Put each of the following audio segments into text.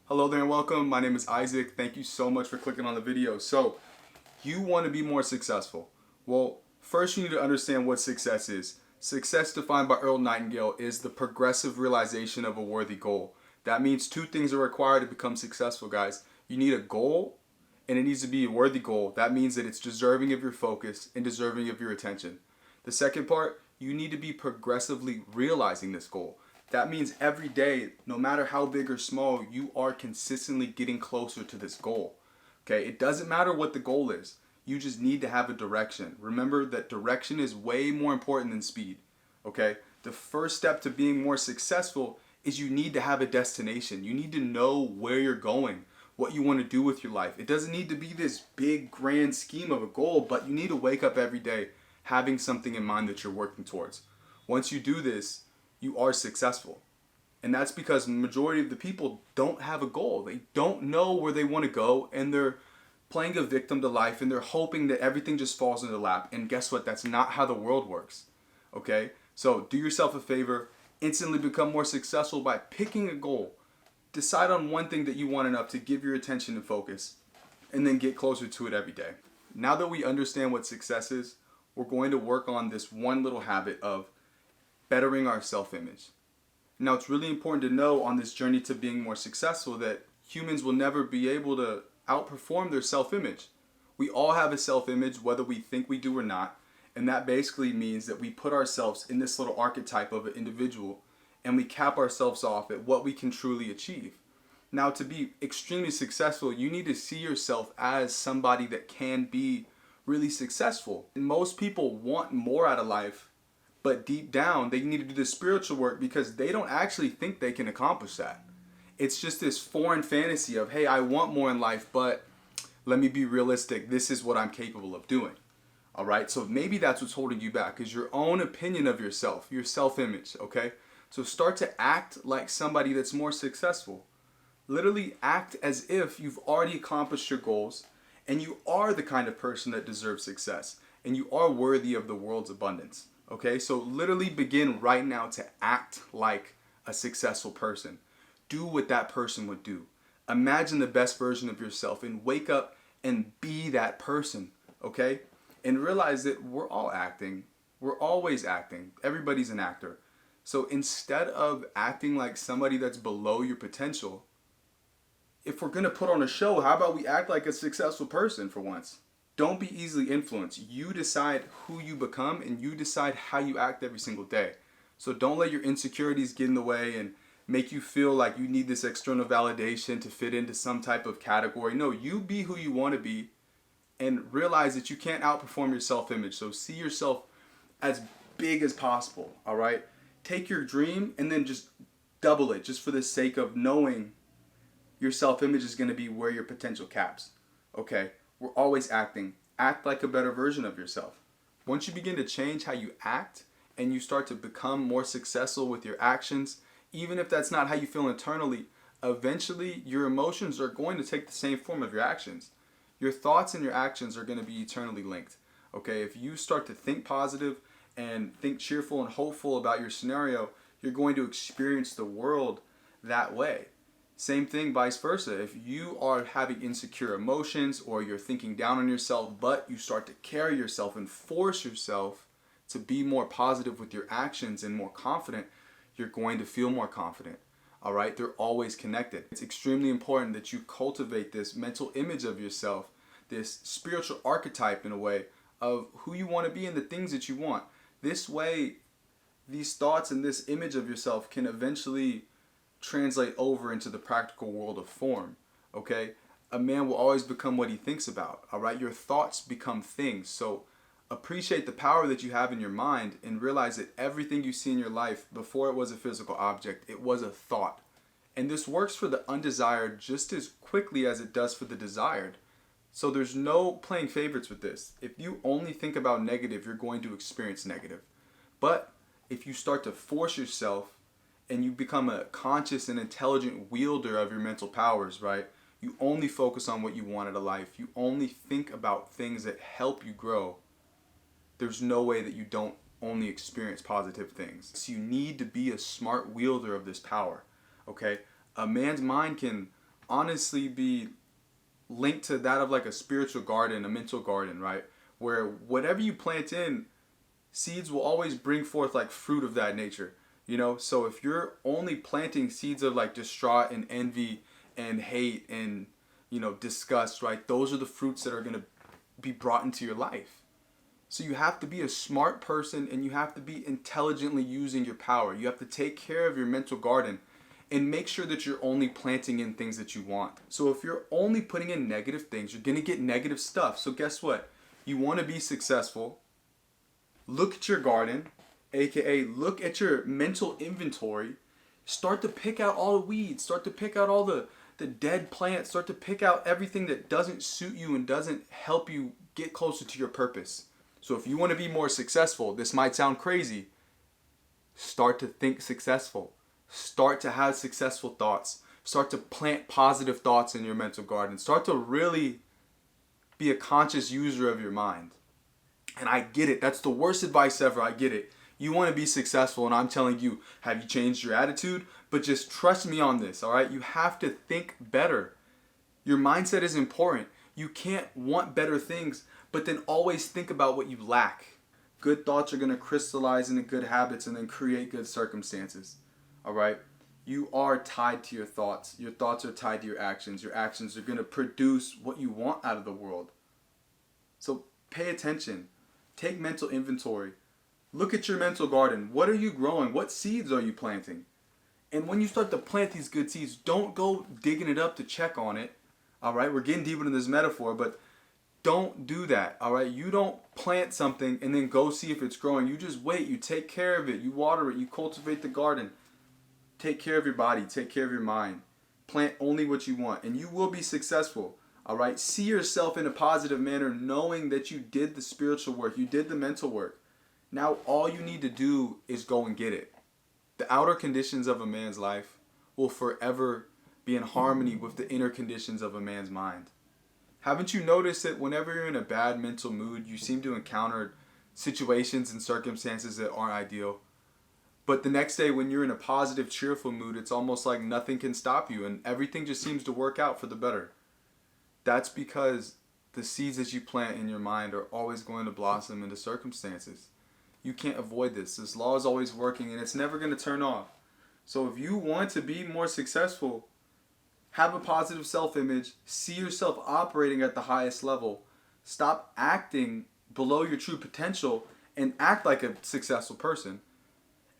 Hello there and welcome. My name is Isaac. Thank you so much for clicking on the video. So, you want to be more successful. Well, first you need to understand what success is. Success, defined by Earl Nightingale, is the progressive realization of a worthy goal. That means two things are required to become successful, guys. You need a goal, and it needs to be a worthy goal. That means that it's deserving of your focus and deserving of your attention. The second part, you need to be progressively realizing this goal. That means every day, no matter how big or small, you are consistently getting closer to this goal. Okay, it doesn't matter what the goal is. You just need to have a direction. Remember that direction is way more important than speed. Okay, the first step to being more successful is you need to have a destination. You need to know where you're going, what you want to do with your life. It doesn't need to be this big grand scheme of a goal, but you need to wake up every day having something in mind that you're working towards. Once you do this, you are successful. And that's because the majority of the people don't have a goal. They don't know where they want to go, and they're playing a victim to life, and they're hoping that everything just falls in their lap. And guess what? That's not how the world works. Okay? So do yourself a favor, instantly become more successful by picking a goal. Decide on one thing that you want enough to give your attention and focus, and then get closer to it every day. Now that we understand what success is, we're going to work on this one little habit of bettering our self-image. Now, it's really important to know on this journey to being more successful that humans will never be able to outperform their self-image. We all have a self-image, whether we think we do or not, and that basically means that we put ourselves in this little archetype of an individual and we cap ourselves off at what we can truly achieve. Now, to be extremely successful, you need to see yourself as somebody that can be really successful. And most people want more out of life, but deep down, they need to do the spiritual work because they don't actually think they can accomplish that. It's just this foreign fantasy of, hey, I want more in life, but let me be realistic. This is what I'm capable of doing. All right? So maybe that's what's holding you back is your own opinion of yourself, your self-image, okay? So start to act like somebody that's more successful. Literally act as if you've already accomplished your goals and you are the kind of person that deserves success and you are worthy of the world's abundance. Okay, so literally begin right now to act like a successful person. Do what that person would do. Imagine the best version of yourself and wake up and be that person, okay? And realize that we're all acting. We're always acting. Everybody's an actor. So instead of acting like somebody that's below your potential, if we're going to put on a show, how about we act like a successful person for once? Don't be easily influenced. You decide who you become and you decide how you act every single day. So don't let your insecurities get in the way and make you feel like you need this external validation to fit into some type of category. No, you be who you want to be and realize that you can't outperform your self-image. So see yourself as big as possible, all right? Take your dream and then just double it just for the sake of knowing your self-image is going to be where your potential caps, okay? We're always acting. Act like a better version of yourself. Once you begin to change how you act and you start to become more successful with your actions, even if that's not how you feel internally, eventually your emotions are going to take the same form of your actions. Your thoughts and your actions are going to be eternally linked. Okay, if you start to think positive and think cheerful and hopeful about your scenario, you're going to experience the world that way. Same thing, vice versa. If you are having insecure emotions or you're thinking down on yourself, but you start to carry yourself and force yourself to be more positive with your actions and more confident, you're going to feel more confident. All right? They're always connected. It's extremely important that you cultivate this mental image of yourself, this spiritual archetype in a way of who you want to be and the things that you want. This way, these thoughts and this image of yourself can eventually translate over into the practical world of form, okay? A man will always become what he thinks about, all right? Your thoughts become things. So appreciate the power that you have in your mind and realize that everything you see in your life before it was a physical object, it was a thought. And this works for the undesired just as quickly as it does for the desired. So there's no playing favorites with this. If you only think about negative, you're going to experience negative. But if you start to force yourself and you become a conscious and intelligent wielder of your mental powers, right? You only focus on what you want out of life. You only think about things that help you grow. There's no way that you don't only experience positive things. So you need to be a smart wielder of this power, okay? A man's mind can honestly be linked to that of like a spiritual garden, a mental garden, right? Where whatever you plant in, seeds will always bring forth like fruit of that nature. So if you're only planting seeds of like distraught and envy and hate and disgust, right? Those are the fruits that are going to be brought into your life. So you have to be a smart person, and you have to be intelligently using your power. You have to take care of your mental garden and make sure that you're only planting in things that you want. So if you're only putting in negative things, you're going to get negative stuff. So guess what? You want to be successful. Look at your garden, aka look at your mental inventory. Start to pick out all the weeds. Start to pick out all the dead plants. Start to pick out everything that doesn't suit you and doesn't help you get closer to your purpose. So if you want to be more successful, this might sound crazy. Start to think successful. Start to have successful thoughts. Start to plant positive thoughts in your mental garden. Start to really be a conscious user of your mind. And I get it. That's the worst advice ever. I get it. You want to be successful, and I'm telling you, have you changed your attitude? But just trust me on this, all right? You have to think better. Your mindset is important. You can't want better things, but then always think about what you lack. Good thoughts are going to crystallize into good habits and then create good circumstances, all right? You are tied to your thoughts. Your thoughts are tied to your actions. Your actions are going to produce what you want out of the world. So pay attention. Take mental inventory. Look at your mental garden. What are you growing? What seeds are you planting? And when you start to plant these good seeds, don't go digging it up to check on it. All right, we're getting deeper into this metaphor, but don't do that. All right, you don't plant something and then go see if it's growing. You just wait. You take care of it. You water it. You cultivate the garden. Take care of your body. Take care of your mind. Plant only what you want, and you will be successful. All right, see yourself in a positive manner, knowing that you did the spiritual work. You did the mental work. Now all you need to do is go and get it. The outer conditions of a man's life will forever be in harmony with the inner conditions of a man's mind. Haven't you noticed that whenever you're in a bad mental mood, you seem to encounter situations and circumstances that aren't ideal? But the next day when you're in a positive, cheerful mood, it's almost like nothing can stop you and everything just seems to work out for the better. That's because the seeds that you plant in your mind are always going to blossom into circumstances. You can't avoid this. This law is always working and it's never going to turn off. So if you want to be more successful, have a positive self-image, see yourself operating at the highest level, stop acting below your true potential and act like a successful person.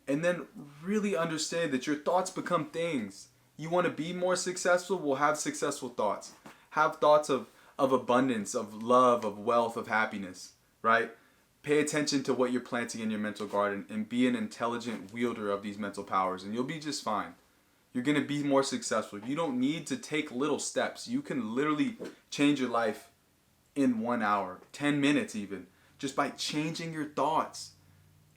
And then really understand that your thoughts become things. You want to be more successful? Well, have successful thoughts. Have thoughts of abundance, of love, of wealth, of happiness, right? Pay attention to what you're planting in your mental garden and be an intelligent wielder of these mental powers and you'll be just fine. You're going to be more successful. You don't need to take little steps. You can literally change your life in 1 hour, 10 minutes even, just by changing your thoughts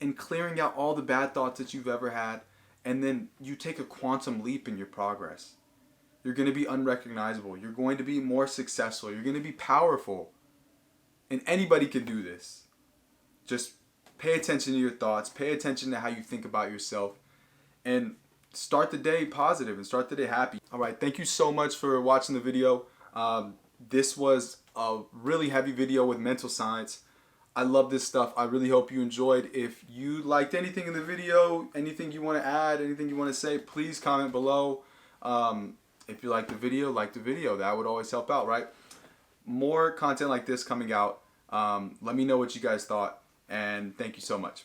and clearing out all the bad thoughts that you've ever had. And then you take a quantum leap in your progress. You're going to be unrecognizable. You're going to be more successful. You're going to be powerful. And anybody can do this. Just pay attention to your thoughts. Pay attention to how you think about yourself. And start the day positive and start the day happy. All right, thank you so much for watching the video. This was a really heavy video with mental science. I love this stuff. I really hope you enjoyed. If you liked anything in the video, anything you want to add, anything you want to say, please comment below. If you like the video, that would always help out, right? More content like this coming out. Let me know what you guys thought, and thank you so much.